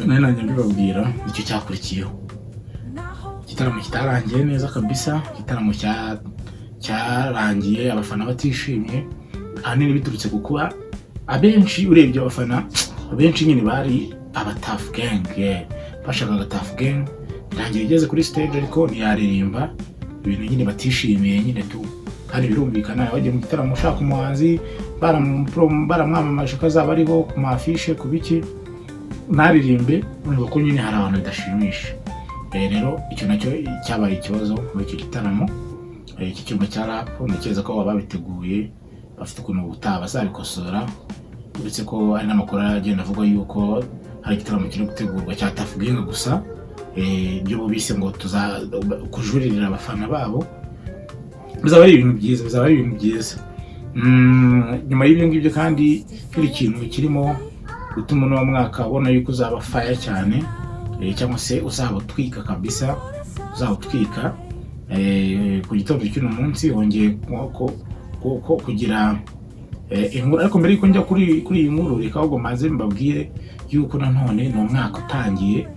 nanjye mbibabwira icyo cyakurikiyeho. Igitaramo kitarangiye neza kabisa, igitaramo cyarangiye abafana batishimye, ahanini biturutse kukuba abenshi urebye abafana abenshi nyine bari aba Tough Gang, bashakaga Tough Gang irangiye igeze kuri stage ariko ntiyaririmba, ibintu nyine batishimiye nyine tu, kandi birumvikana bagiye mu gitaramo ushaka umuhanzi baramwamamaje ko azaba ariho ku mafishe ku biki naririmbe, urumva ko nyine hari abantu bidashimisha. Rero icyo nacyo cyabaye ikibazo muri icyo gitaramo. Iki cyumba cya rap ndakeka ko babiteguye bafite ukuntu ubutaha bazabikosora, uretse ko ari n'amakuru agenda avuga yuko hari igitaramo kiri gutegurwa cya Tough Gang gusa, ibyo bise ngo kujuririra abafana babo. Bizaba ari ibintu byiza. Nyuma y'ibyo ngibyo kandi kiri kintu kirimo gutuma uno mwaka ubona yuko uzaba fire cyane, cyangwa se uzaba utwika kabisa, uzaba utwika. Ku gitondo cy'uno munsi hongeye kugira inkuru, ariko mbere yuko njya kuri iyi nkuru reka ahubwo maze mbabwire yuko nanone ni umwaka utangiye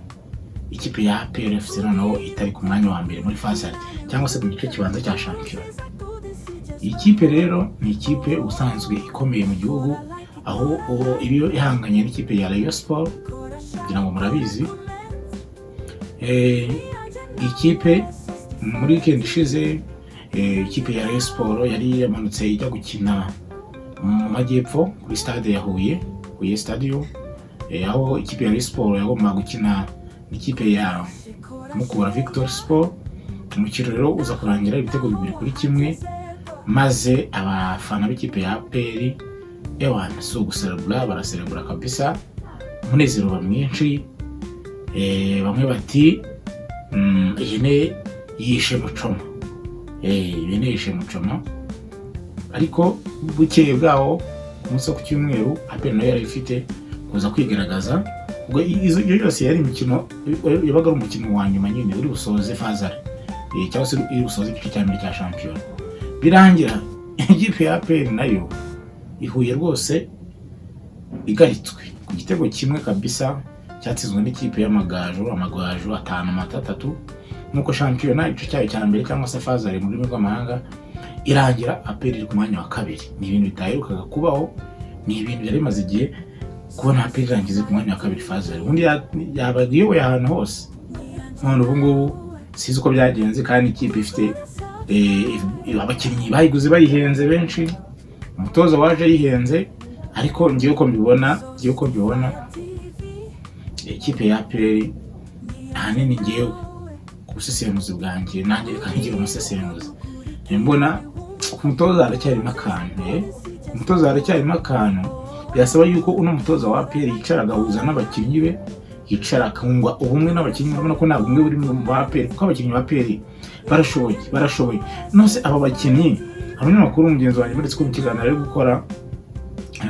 ikipe ya APR FC noneho itari ku mwanya wa mbere muri phase cyangwa se mu gice kibanza cya shampiyona. Iyi kipe rero ni ikipe usanzwe ikomeye mu gihugu, aho iyo ihanganye n'ikipe ya Rayon Sport kugira ngo murabizi. Ikipe muri weekend ishize ikipe ya Rayon Sport yari yamanutse ijya gukina mu majyepfo kuri stade ya Huye Stadium, aho ikipe ya Rayon Sport yagombaga gukina n'ikipe ya Mukura Victory Sport. Umukino rero uza kurangira ibitego 2-1, maze abafana b'ikipe ya APR so guserebura baraserebura kabisa, umunezero mwinshi. Bamwe bati ihene yishe mucoma, ihene yishe mucoma. Ariko bukeye bwaho umunsi wo ku cyumweru APR nayo yari ifite kuza kwigaragaza, ubwo iyo yose yari imikino yabaga ari umukino wa nyuma nyine uri busoze fazare, cyangwa se uri busoze igice cya mbere cya shampiyona. Birangira ikipe ya APR nayo ihuye rwose igaritswe ku gitego kimwe kabisa, cyatsinzwe n'ikipe y'Amagaju 5-3, nuko shampiyona igice cyayo cya mbere cyangwa se fazare mu rurimi rw'amahanga irangira APR iri ku mwanya wa kabiri. Ni ibintu bitaherukaga kubaho, ni ibintu byari bimaze igihe kubona APR irangize ku mwanya wa kabiri fazare, ubundi yabagiyoboye ahantu hose. None ubu ngubu sizi uko byagenze, kandi ikipe ifite abakinnyi bayiguze bayihenze benshi, umutoza waje yihenze, ariko ngiye uko mbibona ikipe ya APR ahanini ngiye ku busesenguzi bwanjye, nanjye kangira umusesenguzi, mbona umutoza aracyarimo akantu, byasaba yuko uno mutoza wa APR yicara agahuza n'abakinnyi be, yicara akungwa ubumwe n'abakinnyi. Urabona ko ntabwo umwe buri mu APR, kuko abakinnyi ba APR barashoboye. Nose aba bakinnyi abanyamakuru mugenzi wanjye baretse ko mu kiganiro ari gukora,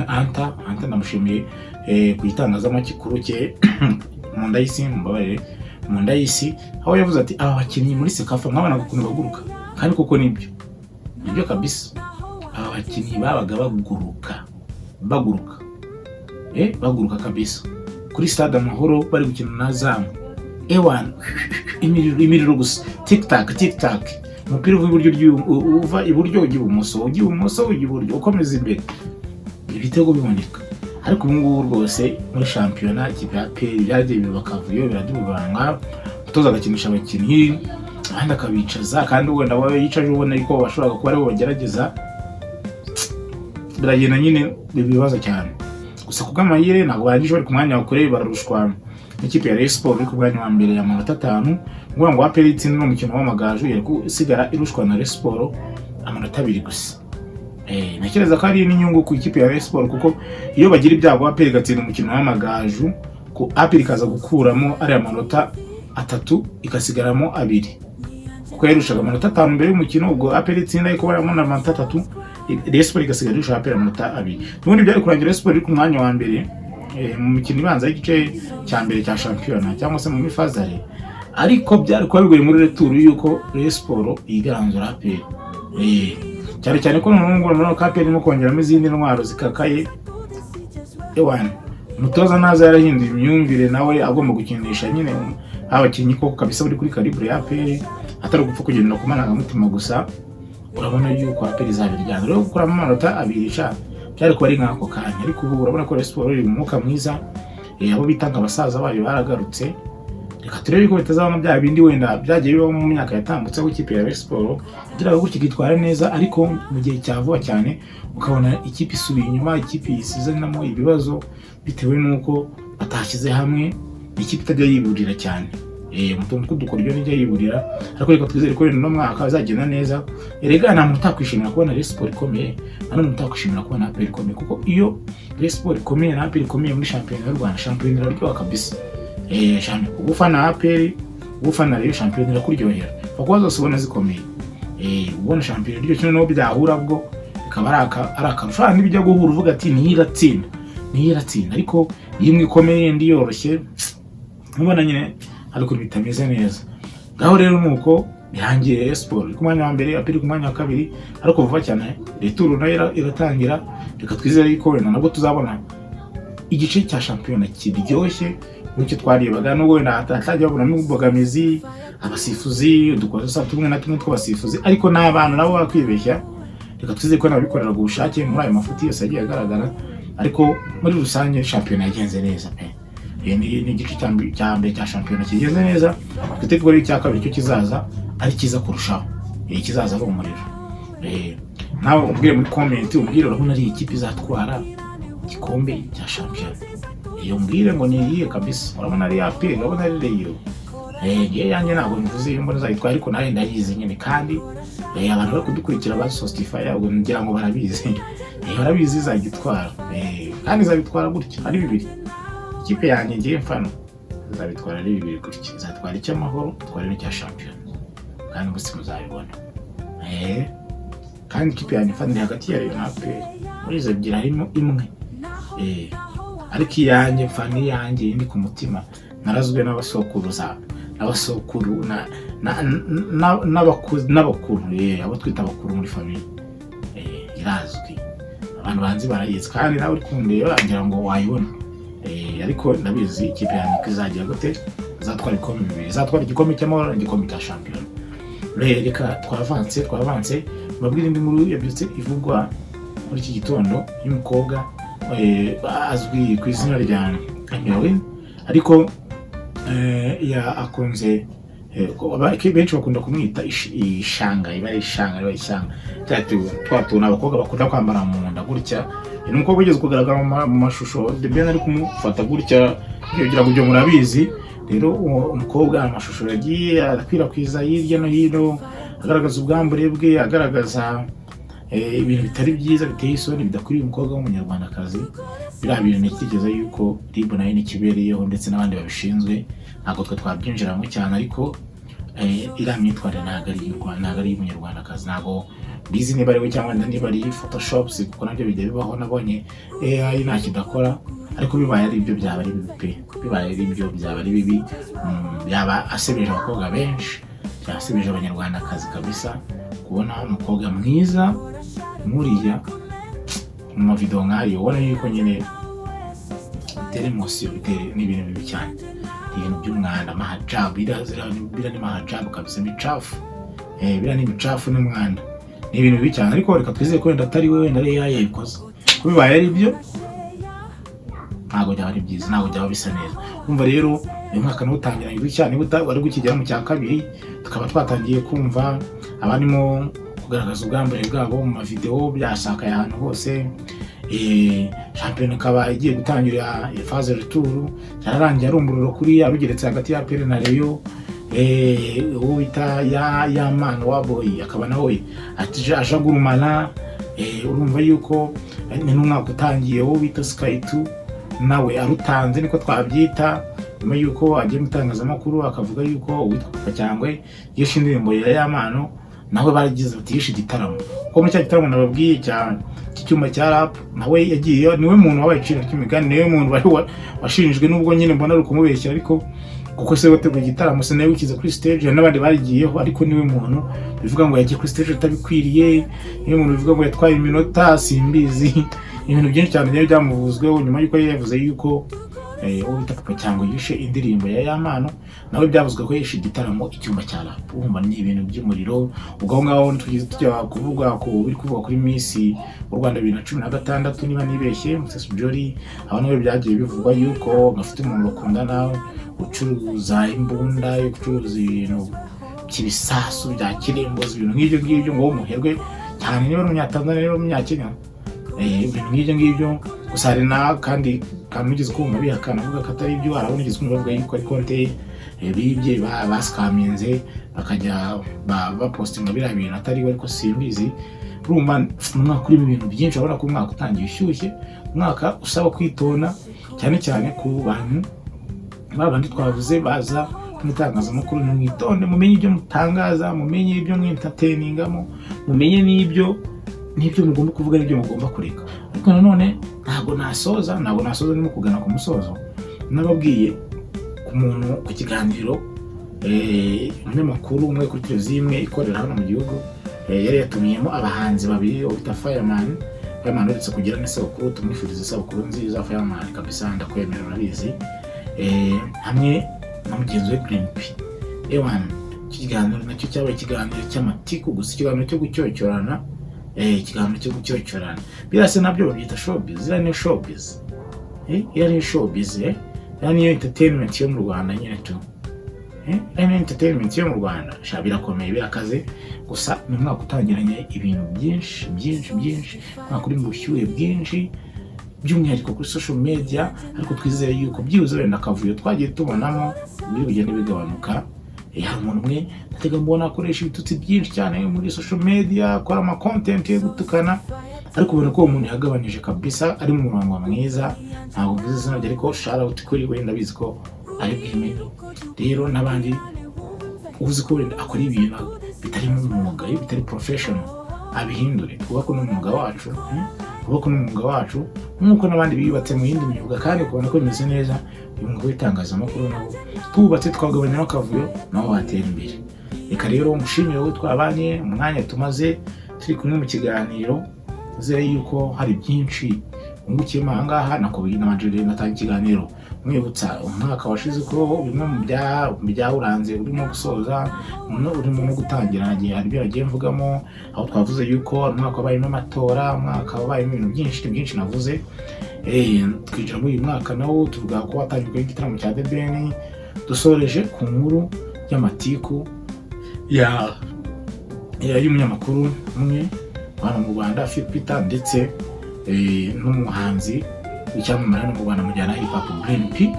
Anta ndamushimiye ku gitangazamakuru cye mu ndayisi, aho yavuze ati aba bakinnyi muri Sekafa nk'abana gukunda baguruka, kandi koko nibyo kabisa. Aba bakinnyi babaga baguruka kabisa kuri stade Amahoro bari gukina na Zamu, imiriro gusa, tic tac, umupira uva iburyo ujya ibumoso ujya iburyo, ukomeza imbere, ibitego biboneka. Ariko ubu ngubu rwose muri shampiyona ikipe ya APR byagiye bakavuyo biradubanga, umutoza agakinisha abakinnyi abandi akabicaza, kandi wenda wawe yicaje ubona yuko bashobora kuba aribo bagerageza, biragenda nyine bibaza cyane. Gusa kubw'amahire ntabwo barangije bari ku mwanya wa kure, bararushwa n'ikipe ya Rayon Sport iri ku mwanya wa mbere ya 5, ngo APR itsinda n'umukino w'Amagaju yari kusigara irushwa na Rayon Sport 2 gusa. Nakereza ko ari n'inyungu ku ikipe ya Rayon Sport, kuko iyo bagira ibyago APR igatsinda umukino w'Amagaju, ko APR ikaza gukuramo ari amanota 3 ikasigaramo 2, kuko yarushaga amanota 5 mbere y'umukino, ubwo APR itsinda iko baramo na amanota 3, Rayon Sport igasigara irusha APR amanota 2. N'ubundi byari kurangira Rayon Sport iri ku mwanya wa mbere mu mikino ibanza y'igice cya mbere cya shampiyona cyangwa se mu mifazare, ariko byari kuba bigoye muri retour yuko Rayon Sport yigaranzura APR. Cyane cyane ko muri APR irimo kongeramo izindi ntwaro zikakaye. Umutoza naza yarahinduye imyumvire, nawe agomba gukinisha nyine abakinnyi koko kabisa buri kuri calibre ya APR, atari gupfa kugenda ku marangamutima gusa. Urabona yuko APR izabiryana rero gukora amanota abiri byari kuba ari nk'ako kanya, ariko ubu urabona ko Rayon Sport iri mu mwuka mwiza. Abo bitanga abasaza bayo baragarutse. Reka turebe ko bitazabamo bya bindi wenda byagiye bibaho mu myaka yatambutse aho ikipe ya Rayon Sport igira gutya ikitwara neza, ariko mu gihe cya vuba cyane ukabona ikipe isubiye inyuma, ikipe yisizanamo ibibazo bitewe n'uko batashyize hamwe, ikipe itajya yiburira cyane. Umutungo kudukora ibyo nijya yiburira, ariko reka twizere ko no mwaka azagenda neza. Erega nta muntu utakwishimira kubona Rayon Sport ikomeye, nta n'umuntu utakwishimira kubona APR ikomeye, kuko iyo Rayon Sport ikomeye na APR ikomeye muri shampiyona y'u Rwanda, shampiyona iraryoha kabisa. Ufana APR, ufana Rayon, shampiyona irakuryohera. Kuko zose ubona zikomeye. Ubona shampiyona iryo kintu no byahura bwo bikaba ari akarusho n'ibijya guhura uvuga ati niyiratsinda, ariko yimwe ikomeye ndi yoroshye ubona nyine ariko bitameze neza. Gaho rero nuko bihangiye Rayon Sport ku mwanya wa mbere, APR ku mwanya wa kabiri, ariko vuba cyane retour nayo iratangira. Reka twizere ko wenda nabwo tuzabona igice cya shampiyona kiryoshye n'icyo twarebaga, nubwo wenda hatajya babona n'ubogamizi abasifuzi, udukosa tumwe na tumwe tw'abasifuzi, ariko n'abantu nabo bakwibeshya. Reka twizere ko nabikorera ubushake muri ayo mafuti yose agiye agaragara, ariko muri rusange shampiyona yagenze neza pe. Ni igice cya mbere cya shampiyona kigenze neza, twitegura icya kabiri cyo kizaza ari kiza kurushaho. Kizaza ari umuriro. Nawe ubwire muri comment, ubwire urabona ari ikipe izatwara igikombe cya shampiyona. Iyo mbwire ngo niyihe kabisa, urabona ari APR, urabona ari Rayon. Yanjye ntabwo mvuze iyo mbona zayitwara, ariko nawe ndayizi nyine, kandi abantu bari kudukurikira ba Sostify ahubwo ngira ngo barabizi. Barabizi izagitwara, kandi izabitwara gutya ari bibiri. Ikipe yanjye ngiye mfano izabitwara ari bibiri gutya, izatwara icy'amahoro, itwara n'icya shampiyona, kandi bose muzabibona. Kandi ikipe yanjye mfano hagati ya Rayon na APR, muri izo ebyiri harimo imwe. Ariko iyanjye mfano iyanjye indi ku mutima, narazwe n'abasokuruza, abasokuru n'abakuru, abo twita abakuru muri famille. Irazwi, abantu banzi barayizi, kandi nawe uri kundeba ngira ngo wayibona. Ariko ndabizi ikipe yanjye izagira gute, izatwara ibikombe bibiri, izatwara igikombe cy'amahoro n'igikombe cya shampiyona. Reka twavanse babwire indi nkuru yabyutse ivugwa muri iki gitondo y'umukobwa azwi ku izina rya Anyawe, ariko akunze benshi bakunda kumwita ishanga, iba ishanga. Twatuna abakobwa bakunda kwambara mu nda gutya. Ni umukobwa ugeze kugaragara mu mashusho, Debena ari kumufata gutya kugira ngo ibyo murabizi. Rero umukobwa amashusho yagiye akwirakwiza hirya no hino, agaragaza ubwambure bwe, agaragaza ibintu bitari byiza, biteye isoni, bidakwiriye umukobwa w'umunyarwandakazi. Biriya bintu ntekereza yuko RIB nayo nikibereyeho, ndetse n'abandi babishinzwe, ntabwo twe twabyinjiramo cyane, ariko iriya myitwarire ntabwo ari iy'umunyarwandakazi. Ntabwo bizi niba ari we cyangwa niba ari photoshops, kuko nabyo bijya bibaho. Nabonye AI nta kidakora, ariko bibaye ari ibyo byaba ari bibi pe. Bibaye ari ibyo byaba ari bibi, byaba asebeje abakobwa benshi, byasebeje abanyarwandakazi kabisa. Kubona umukobwa mwiza nkuriya mu mavideo nk'ayo, ubona yuko nyine bitera emotion, ni ibintu bibi cyane, ibintu by'umwanda, amahajabu, bira ni mahajabu kabisa, micafu. Bira ni micafu n'umwanda, ni ibintu bibi cyane. Ariko reka twizeye ko wenda atari we, wenda ari AI yabikoze. Kubibaye ari byo ntabwo byaba ari byiza, ntabwo byaba bisa neza. Umva rero uyu mwaka n'utangira gutya, niba wari gukigera mu cya kabiri, tukaba twatangiye kumva abanimo kugaragaza ubwambure bwabo mu mavideo, byashakaye ahantu hose. Shampiyona ikaba igiye gutangira phase retour, yararangiye ari umuriro kuri yarugeretse hagati ya APR na Rayon. Uwo bita ya man wa boy akaba nawe aje gurumana. Urumva yuko ni n'umwaka utangiye, uwo bita Sky 2 nawe arutanze, niko twabyita, nyuma yuko agiye mutangazamakuru akavuga yuko uwitwa Papa Cyangwe yishe indirimbo ya Yamano nawe baragize bati yishe igitaramo, kuko muri cya gitaramo nababwiye cy'icyuma cya rap nawe yagiye, niwe muntu wabaye iciro ry'imigani, niwe muntu bari washinjwe, nubwo nyine mbona ari kumubeshya, ariko kuko se wateguye igitaramo se nawe wikiza kuri stage, n'abandi barigiyeho, ariko niwe muntu bivuga ngo yagiye kuri stage atabikwiriye, niwe muntu bivuga ngo yatwaye iminota simbizi, ibintu byinshi cyane byari byamuvuzweho nyuma y'uko yavuze yuko uwo bita Papa cyangwa yishe indirimbo ya Yamano, nawe byavuzwe ko yishe igitaramo icyumba cya rap. Urumva ni ibintu by'umuriro. Ubwo ngaho tugize tujya kuvuga ku biri kuvuga kuri Miss u Rwanda 2016 niba nibeshye, Mutesi Jolly, abantu be byagiye bivugwa yuko bafite umuntu bakundana ucuruza imbunda, ucuruza ibintu by'ibisasu bya kirembozi, ibintu nk'ibyo ngo umuherwe cyane, niba umunyatanzania niba umunyakenya, ibintu nk'ibyo gusa hari na kandi kamugeze ko mubihakana avuga ko atari ibyo, arabonegeze ko bavuga yuko ari konte bibye bascaminze bakajya bapostinga biriya bintu atari we, ariko simbizi. Urumva umwaka kuri ibintu byinshi, urabona ko umwaka utangiye ushyushye, umwaka usaba kwitona cyane cyane ku bantu babandi twavuze baza mwitangazamakuru. Mwitonde, mumenye ibyo mutangaza, mumenye ibyo mwintertainingamo, mumenye n'ibyo mugomba kuvuga n'ibyo mugomba kureka. Ariko nanone ntabwo nasoza ndimo kugana ku musozo, nababwiye ku muntu ku kiganiro umunyamakuru umwe kuri televiziyo imwe ikorera hano mu gihugu yari yatumiyemo abahanzi babiri bita Fireman uretse kugira n'isabukuru, tumwifuriza isabukuru nziza Fireman kabisa, ndakwemera urabizi, hamwe na mugenzi we Green P. Ikiganiro nacyo cyabaye ikiganiro cy'amatiku gusa, ikiganiro cyo gucyocyorana, ikiganiro cyo gucyocyorana birase nabyo babyita showbiz. Zira ni showbiz, ni showbiz, niyo entertainment yo mu Rwanda nyine tu, entertainment yo mu Rwanda birakomeye, birakaze. Gusa ni umwaka utangiranye ibintu byinshi, mwaka uri mu bushyuhe bwinshi, by'umwihariko kuri social media, ariko twizeye yuko byibuze wenda akavuyo twagiye tubonamo biri bugende bigabanuka. Hari umuntu umwe natega mbona akoresha ibitutsi byinshi cyane muri social media, akora ama content yo gutukana, ariko ubona ko uwo muntu yagabanije kabisa, ari mu murongo mwiza. Ntabwo mvuze izina rye, ariko shout out kuri we, ndabizi ko ari bwime. Rero n'abandi uzi ko wenda akora ibintu bitari mu mwuga, bitari professional, abihindure, twubako n'umwuga wacu, nk'uko n'abandi biyubatse mu yindi myuga kandi ukabona ko bimeze neza. Uyu mwuga w'itangazamakuru nabo twubatse twagabanya n'akavuyo, nabo batera imbere. Reka rero mushimire wowe twabanye umwanya tumaze turi kumwe mu kiganiro, zere yuko hari byinshi ungukiyemo aha ngaha. Nakubwiye n'abanjire natanga ikiganiro mwibutsa umwaka washize ko bimwe mu byawuranze urimo gusoza, urimo no gutangira, nagiye hari ibyo yagiye mvugamo, aho twavuze yuko umwaka wabayemo amatora, umwaka wabayemo ibintu byinshi navuze. Twinjira muri uyu mwaka nawo tuvuga ko watangijwe igitaramo cya The Ben, dusoreje ku nkuru y'amatiku y'umunyamakuru umwe hano mu Rwanda Philipita, ndetse n'umuhanzi w'icyamamare no mu Rwanda mujyana hip hop Green P.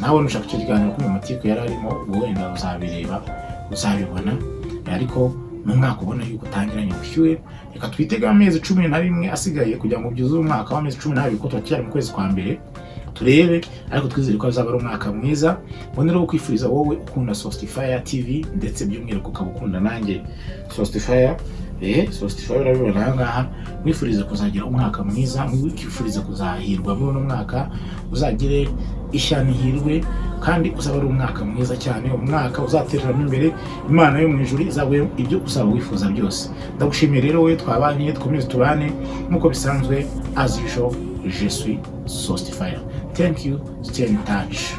Nawe nushaka icyo kiganiro ku matiku yari arimo, wenda uzabibona, ariko n'umwaka ubona yuko utangiranye ubushyuhe. Reka twitega amezi 11 asigaye kugira ngo byuzuze umwaka w'amezi 12, ko turacyari mu kwezi kwa mbere, turebe, ariko twizere ko azaba ari umwaka mwiza. Bonero kwifuriza wowe ukunda Sostifire TV, ndetse by'umwihariko ukabukunda nanjye Sostifire. Sostifire urabibona aha ngaha, mwifuriza kuzagira umwaka mwiza, mwifuriza kuzahirwa muri uno mwaka, uzagire ishyano ihirwe, kandi uzaba ari umwaka mwiza cyane, umwaka uzatereramo imbere Imana yo mu ijuru, izaguhe ibyo uzaba wifuza byose. Ndagushimiye rero wowe twabanye, twkomeze tubane nk'uko bisanzwe. As usual, je suis Sostifire. Thank you, stay in touch.